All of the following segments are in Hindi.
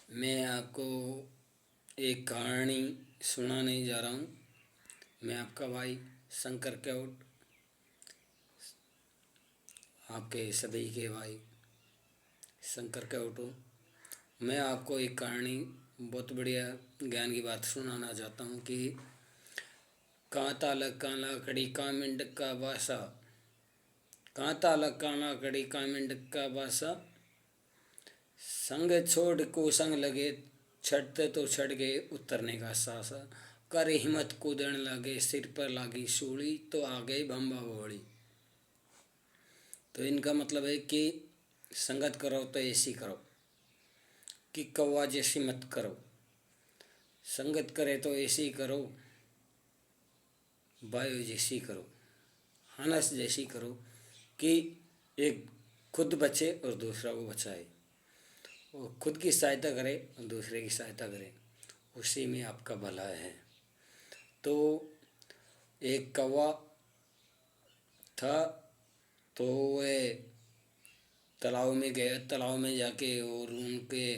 मैं आपको एक कहानी सुनाने जा रहा हूँ। मैं आपका भाई शंकर केवट, आपके सभी के भाई शंकर केवट हूँ। मैं आपको एक कहानी बहुत बढ़िया ज्ञान की बात सुनाना चाहता हूँ कि कांता लगा लाकड़ी का मेंढक का बासा, कांता लगा लाकड़ी का मेंढक का बासा, संग छोड़ को संग लगे, छटते तो छट गए उतरने का सासा, कर हिम्मत कूदन लगे सिर पर लागी सूली, तो आ गई बम्बा बोली। तो इनका मतलब है कि संगत करो तो ऐसी करो कि कौवा जैसी मत करो, संगत करे तो ऐसी करो, वायु जैसी करो, हनस जैसी करो कि एक खुद बचे और दूसरा को बचाए, और खुद की सहायता करे और दूसरे की सहायता करे, उसी में आपका भला है। तो एक कौवा था, तो वह तालाब में गया। तालाब में जाके और उनके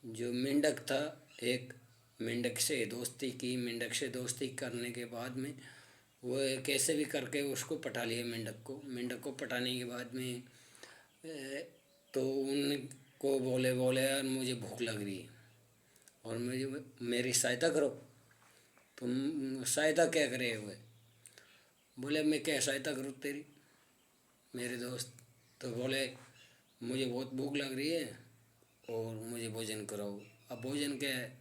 जो मेंढक था, एक मेंढक से दोस्ती की। मेंढक से दोस्ती करने के बाद में वह कैसे भी करके उसको पटा लिया। मेंढक को पटाने के बाद में तो उनको बोले बोले यार मुझे भूख लग रही है और मुझे मेरी सहायता करो। तुम सहायता क्या करे हुए? बोले मैं क्या सहायता करूँ तेरी मेरे दोस्त? तो बोले मुझे बहुत भूख लग रही है और मुझे भोजन कराओ। अब भोजन क्या है?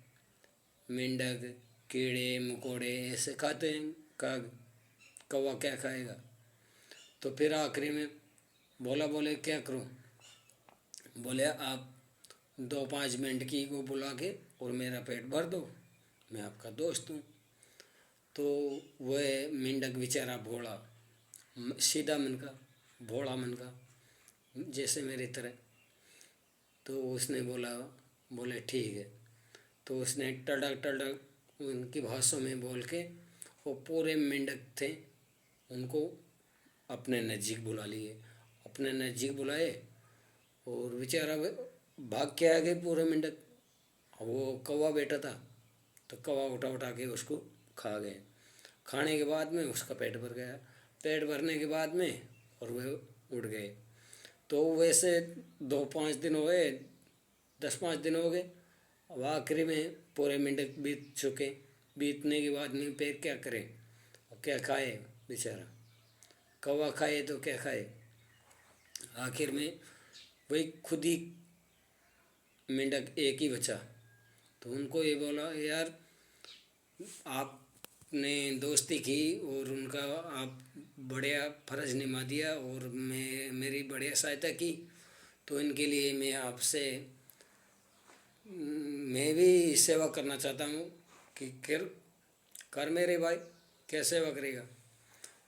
मेंढक कीड़े मकोड़े ऐसे खाते हैं, काग कौवा क्या खाएगा? तो फिर आखिरी में बोले क्या करूं? बोले आप 2-5 मेंढकी को बुला के और मेरा पेट भर दो, मैं आपका दोस्त हूँ। तो वह मेंढक बेचारा भोला, सीधा मन का, भोला मन का, जैसे मेरी तरह। तो उसने बोले ठीक है। तो उसने टड़क टड़क उनकी भाषा में बोल के वो पूरे मेंढक थे उनको अपने नज़दीक बुला लिए। अपने नज़दीक बुलाए और बेचारा भाग के आ गए पूरे मेंढक। वो कौवा बैठा था तो कौवा उठा उठा के उसको खा गए। खाने के बाद में उसका पेट भर गया। पेट भरने के बाद में और वे उड़ गए। तो वैसे 2-5 दिन हो गए, 10-5 दिन हो गए। अब आखिरी में पूरे मेंढक बीत चुके। बीतने के बाद में फिर क्या करे और क्या खाए बेचारा? कौवा खाए तो क्या खाए? आखिर में वही खुद ही मेंढक एक ही बचा। तो उनको ये बोला यार आपने दोस्ती की और उनका आप बढ़िया फर्ज निभा दिया और मेरी बढ़िया सहायता की, तो इनके लिए मैं आपसे मैं भी सेवा करना चाहता हूँ कि कर मेरे भाई। क्या सेवा करेगा?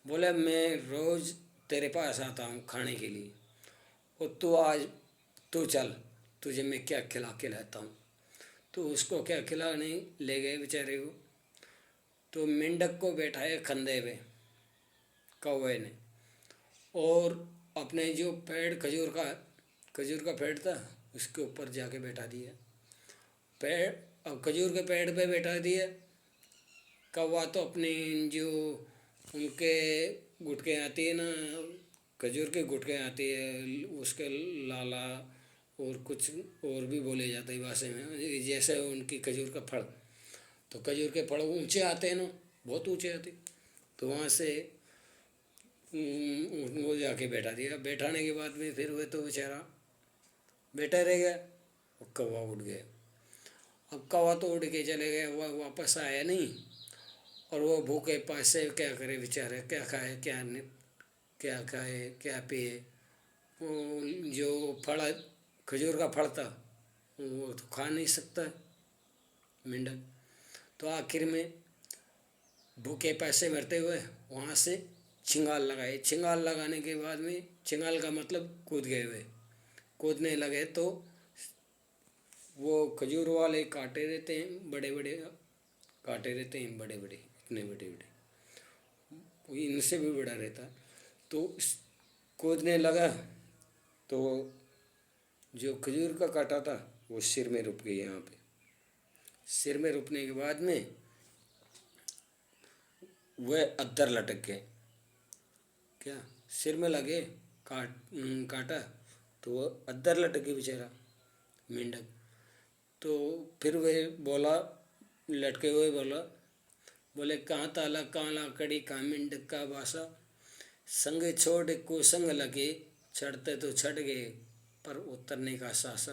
बोले मैं रोज़ तेरे पास आता हूँ खाने के लिए और तू चल, तुझे मैं क्या खिला के लाता हूँ। तो उसको क्या खिलाने ले गए बेचारे को। तो मेंढक को बैठाए कंधे पे कौवे ने, और अपने जो पेड़ खजूर का पेड़ था उसके ऊपर जाके बैठा दिया। पेड़ अब खजूर के पेड़ पे बैठा दिया। कौवा तो अपने जो उनके गुटके आती है ना, खजूर के गुटके आती है, उसके लाला और कुछ और भी बोले जाते हैं भाषा में, जैसे उनकी खजूर का फल। तो खजूर के फल ऊंचे आते हैं ना, बहुत ऊंचे आते। तो वहाँ से वो जाके बैठा दिया। बैठाने के बाद में फिर वह तो बेचारा बैठा रह गया और कौवा उड़ गया। अब कौवा तो उड़ के चले गए, वह वापस आया नहीं। और वो भूखे पास से क्या करे बेचारे? क्या खाए क्या नहीं, क्या खाए क्या पिए? वो जो फल खजूर का फल था वो तो खा नहीं सकता मेंढक। तो आखिर में भूखे पैसे मरते हुए वहाँ से छिंगाल लगाए। छिंगाल लगाने के बाद में, छिंगाल का मतलब कूद गए हुए, कूदने लगे तो वो खजूर वाले कांटे रहते हैं बड़े बड़े, कांटे रहते हैं बड़े बड़े, इतने बड़े बड़े, वो इनसे भी बड़ा रहता। तो कूदने लगा तो जो खजूर का कांटा था वो सिर में रुक गई। यहाँ पे सिर में रुकने के बाद में वह अद्दर लटक गए। क्या सिर में लगे काटा, तो वो अद्दर लटक गई बेचारा मेंढक। तो फिर वह बोला, लटके हुए बोले कहाँ ताला कहाँ लाकड़ी कहाँ मेंढक का बासा, संग छोड़ को संग लगे, चढ़ते तो चढ़ गए पर उतरने का सासा।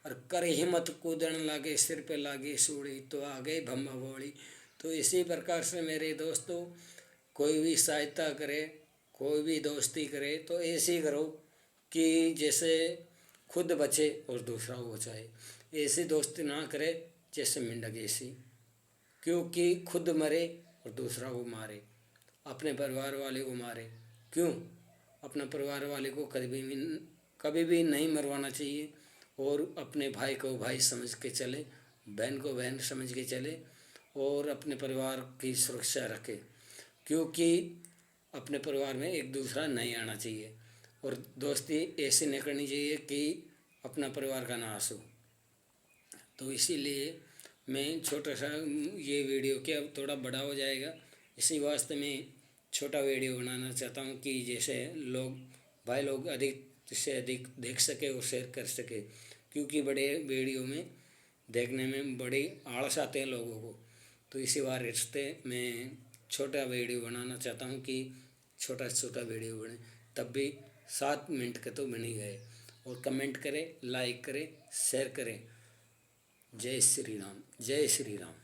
और कर हिम्मत कूदन लागे, सिर पे लागे सूड़ी, तो आ गई भम्मा बोली। तो इसी प्रकार से मेरे दोस्तों, कोई भी सहायता करे, कोई भी दोस्ती करे तो ऐसी करो कि जैसे खुद बचे और दूसरा को बचाए। ऐसी दोस्ती ना करे जैसे मेंढक ऐसी, क्योंकि खुद मरे और दूसरा को मारे, अपने परिवार वाले को मारे। क्यों? अपने परिवार वाले को कभी भी नहीं मरवाना चाहिए, और अपने भाई को भाई समझ के चले, बहन को बहन समझ के चले, और अपने परिवार की सुरक्षा रखे। क्योंकि अपने परिवार में एक दूसरा नहीं आना चाहिए, और दोस्ती ऐसी नहीं करनी चाहिए कि अपना परिवार का नाश हो। तो इसीलिए मैं छोटा सा ये वीडियो क्या अब थोड़ा बड़ा हो जाएगा, इसी वास्ते मैं छोटा वीडियो बनाना चाहता हूँ कि जैसे भाई लोग अधिक से अधिक देख सके और शेयर कर सके। क्योंकि बड़े वीडियो में देखने में बड़ी आलस आते हैं लोगों को, तो इसी वास्ते मैं छोटा वीडियो बनाना चाहता हूँ कि छोटा छोटा वीडियो बने, तब भी 7 मिनट के तो बन ही गए। और कमेंट करें, लाइक करें, शेयर करें। जय श्री राम, जय श्री राम।